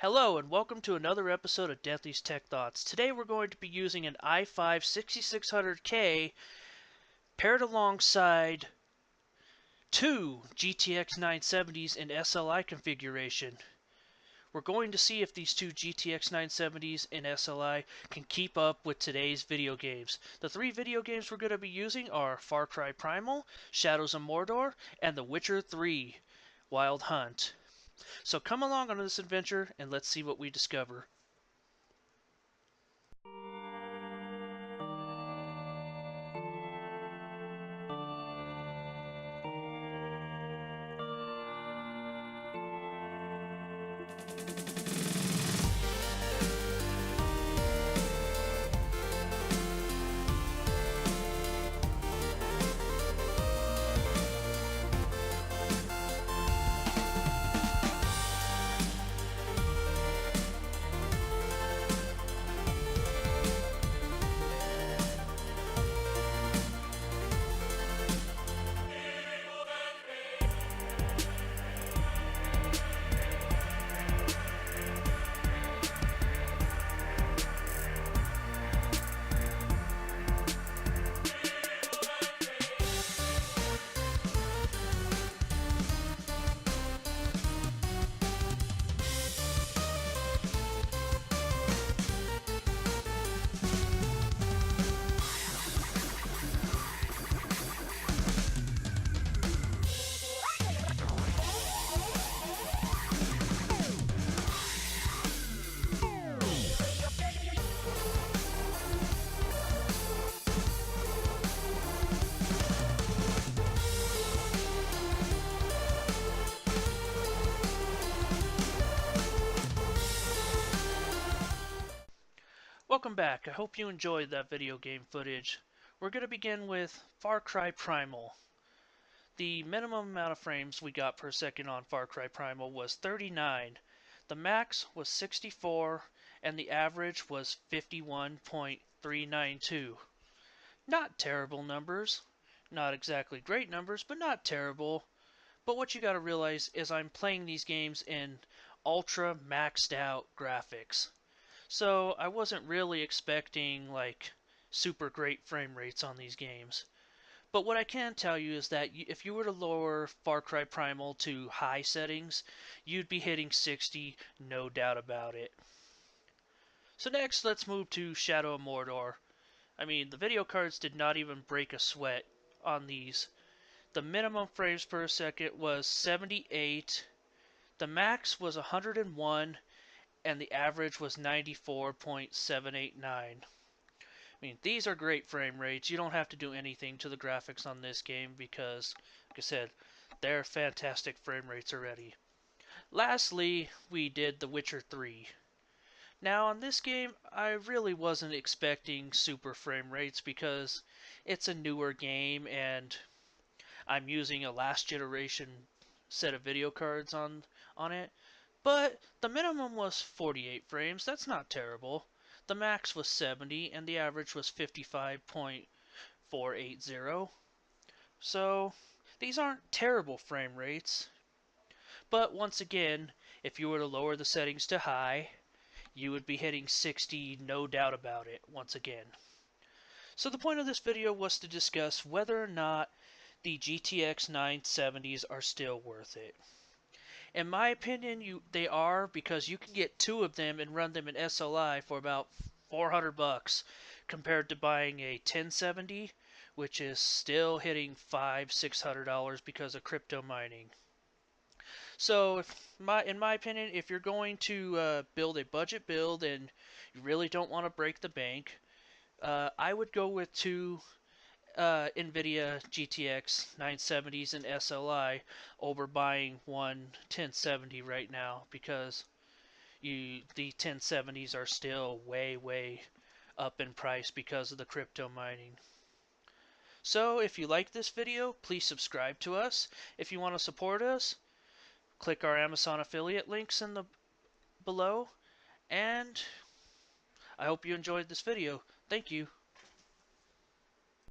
Hello and welcome to another episode of Deathly's Tech Thoughts. Today we're going to be using an i5 6600K paired alongside two GTX 970's in SLI configuration. We're going to see if these two GTX 970's in SLI can keep up with today's video games. The three video games we're going to be using are Cry Primal, Shadows of Mordor, and The Witcher 3 Wild Hunt. So come along on this adventure and let's see what we discover. Welcome back. I hope you enjoyed that video game footage. We're going to begin with Far Cry Primal. The minimum amount of frames we got per second on Far Cry Primal was 39. The max was 64 and the average was 51.392. Not terrible numbers. Not exactly great numbers, but not terrible. But what you got to realize is I'm playing these games in ultra maxed out graphics. So I wasn't really expecting like super great frame rates on these games. But what I can tell you is that if you were to lower Far Cry Primal to high settings, you'd be hitting 60, no doubt about it. So next, let's move to Shadow of Mordor. I mean, the video cards did not even break a sweat on these. The minimum frames per second was 78, the max was 101, and the average was 94.789. I mean, these are great frame rates. You don't have to do anything to the graphics on this game because, like I said, they're fantastic frame rates already. Lastly, we did The Witcher 3. Now, on this game, I really wasn't expecting super frame rates because it's a newer game and I'm using a last generation set of video cards on it. But the minimum was 48 frames. That's not terrible. The max was 70 and the average was 55.480. So these aren't terrible frame rates. But once again, if you were to lower the settings to high, you would be hitting 60, no doubt about it, once again. So the point of this video was to discuss whether or not the GTX 970's are still worth it. In my opinion, they are, because you can get two of them and run them in SLI for about $400 compared to buying a 1070, which is still hitting $500-600 because of crypto mining. So, in my opinion, if you're going to build a budget build and you really don't want to break the bank, I would go with two NVIDIA GTX 970's and SLI over buying one 1070 right now because the 1070's are still way up in price because of the crypto mining. So if you like this video, please subscribe to us. If you want to support us, click our Amazon affiliate links in the below, and I hope you enjoyed this video. Thank you.